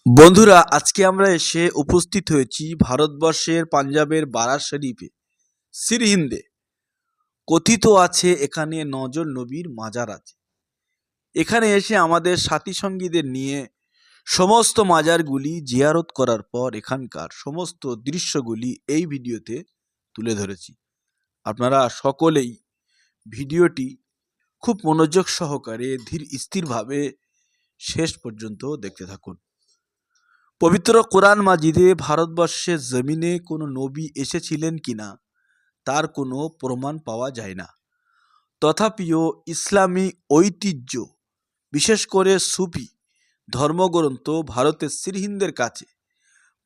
বন্ধুরা, আজকে আমরা এসে উপস্থিত হয়েছি ভারতবর্ষের পাঞ্জাবের বারাত শরীফে সিরহিন্দে। কথিত আছে এখানে ৯ জন নবীর মাজার আছে। এখানে এসে আমাদের সাথী সঙ্গীদের নিয়ে সমস্ত মাজারগুলি জিয়ারত করার পর এখানকার সমস্ত দৃশ্যগুলি এই ভিডিওতে তুলে ধরেছি। আপনারা সকলেই ভিডিওটি খুব মনোযোগ সহকারে ধীর স্থিরভাবে শেষ পর্যন্ত দেখতে থাকুন। পবিত্র কোরআন মাজিদে ভারতবর্ষের জমিনে কোনো নবী এসেছিলেন কিনা তার কোনো প্রমাণ পাওয়া যায় না। তথাপিও ইসলামী ঐতিহ্য, বিশেষ করে সুফি ধর্মগ্রন্থ ভারতের সিরহিন্দের কাছে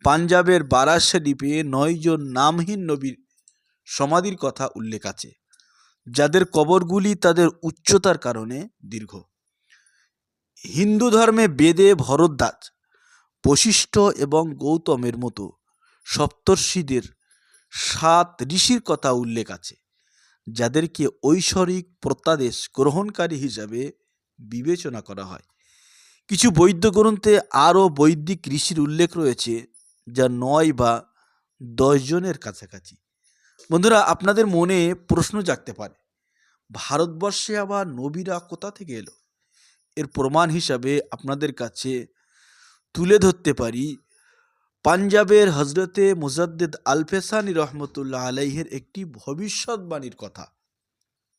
পাঞ্জাবের বারাত শরীফে ৯ জন নামহীন নবীর সমাধির কথা উল্লেখ আছে, যাদের কবরগুলি তাদের উচ্চতার কারণে দীর্ঘ। হিন্দু ধর্মে বেদে ভরদ্বাজ, বশিষ্ঠ এবং গৌতমের মতো সপ্তর্ষিদের ৭ ঋষির কথা উল্লেখ আছে, যাদেরকে ঐশ্বরিক প্রত্যাদেশ গ্রহণকারী হিসাবে বিবেচনা করা হয়। কিছু বৌদ্ধ গ্রন্থে আরও বৈদিক ঋষির উল্লেখ রয়েছে, যা ৯ বা ১০ জনের কাছাকাছি। বন্ধুরা, আপনাদের মনে প্রশ্ন জাগতে পারে, ভারতবর্ষে আবার নবীরা কোথা থেকে এলো? এর প্রমাণ হিসাবে আপনাদের কাছে তুলে ধরতে পারি পাঞ্জাবের হজরতে মুজাদ্দেদ আলফেসানি রহমতুল্লাহ আলাইহের একটি ভবিষ্যৎবাণীর কথা,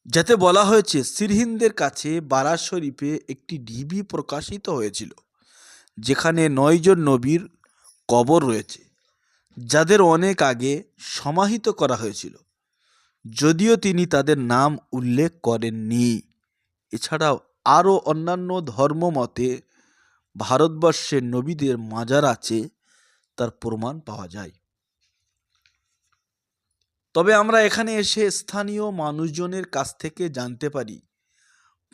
যাতে বলা হয়েছে সিরহিন্দের কাছে বারাত শরীফে একটি ঢিবি প্রকাশিত হয়েছিল, যেখানে ৯ জন নবীর কবর রয়েছে, যাদের অনেক আগে সমাহিত করা হয়েছিল, যদিও তিনি তাদের নাম উল্লেখ করেননি। এছাড়াও আরও অন্যান্য ধর্মমতে ভারতবর্ষের নবীদের মাজার আছে, তার প্রমাণ পাওয়া যায়। তবে আমরা এখানে এসে স্থানীয় মানুষজনের কাছ থেকে জানতে পারি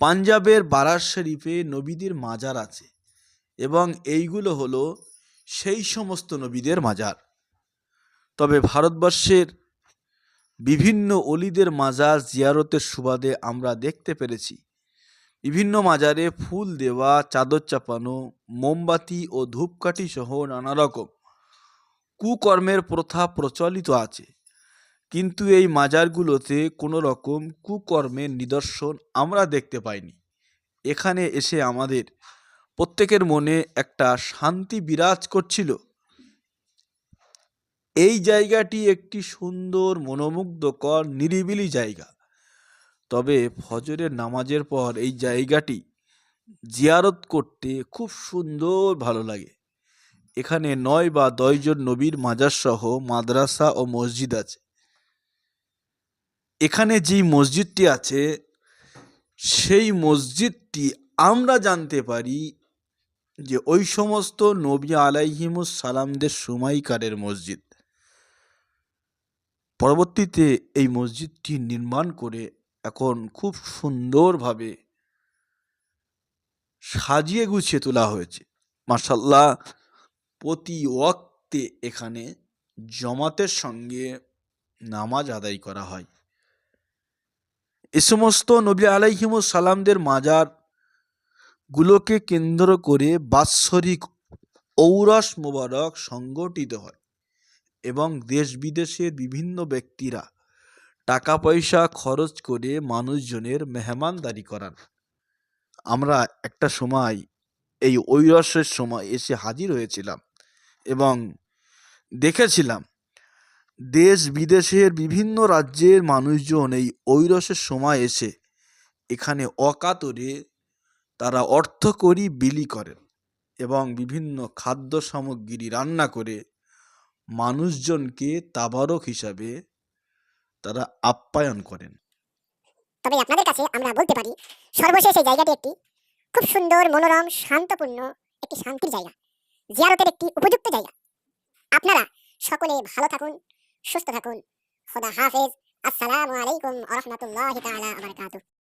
পাঞ্জাবের বারাত শরীফে নবীদের মাজার আছে এবং এইগুলো হলো সেই সমস্ত নবীদের মাজার। তবে ভারতবর্ষের বিভিন্ন অলিদের মাজার জিয়ারতের সুবাদে আমরা দেখতে পেরেছি বিভিন্ন মাজারে ফুল দেওয়া, চাদর চাপানো, মোমবাতি ও ধূপকাঠি সহ নানা রকম কুকর্মের প্রথা প্রচলিত আছে, কিন্তু এই মাজারগুলোতে কোনো রকম কুকর্মের নিদর্শন আমরা দেখতে পাইনি। এখানে এসে আমাদের প্রত্যেকের মনে একটা শান্তি বিরাজ করছিল। এই জায়গাটি একটি সুন্দর, মনোমুগ্ধকর, নিরিবিলি জায়গা। তবে ফজরের নামাজের পর এই জায়গাটি জিয়ারত করতে খুব সুন্দর ভালো লাগে। এখানে ৯ বা ১০ জন নবীর মাজার সহ মাদ্রাসা ও মসজিদ আছে। এখানে যেই মসজিদটি আছে সেই মসজিদটি আমরা জানতে পারি যে ওই সমস্ত নবী আলাইহিমুস সালামদের সময়কারের মসজিদ। পরবর্তীতে এই মসজিদটি নির্মাণ করে এখন খুব সুন্দরভাবে সাজিয়ে গুছিয়ে তোলা হয়েছে। মাশাআল্লাহ, প্রতি ওয়াক্তে এখানে জামাতের সঙ্গে নামাজ আদায় করা হয়। এ সমস্ত নবী আলাইহিমুস সালামদের মাজার গুলোকে কেন্দ্র করে বাৎসরিক ঔরস মোবারক সংগঠিত হয় এবং দেশ বিদেশের বিভিন্ন ব্যক্তিরা টাকা পয়সা খরচ করে মানুষজনের মেহমানদারি করান। আমরা একটা সময় এই ঔরসের সময় এসে হাজির হয়েছিলাম এবং দেখেছিলাম দেশ বিদেশের বিভিন্ন রাজ্যের মানুষজন এই ঔরসের সময় এসে এখানে অকাতরে তারা অর্থকড়ি বিলি করেন এবং বিভিন্ন খাদ্য সামগ্রী রান্না করে মানুষজনকে তাবারক হিসাবে তারা আপ্যায়ন করেন। তবে আপনাদের কাছে আমরা বলতে পারি সর্বশেষ এই জায়গাটি একটি খুব সুন্দর, মনোরম, শান্তপূর্ণ একটি শান্তির জায়গা, জিয়ারতের একটি উপযুক্ত জায়গা। আপনারা সকলে ভালো থাকুন, সুস্থ থাকুন। খোদা হাফেজ। আসসালামু আলাইকুম ওয়া রাহমাতুল্লাহি তাআলা ওয়া বারাকাতুহু।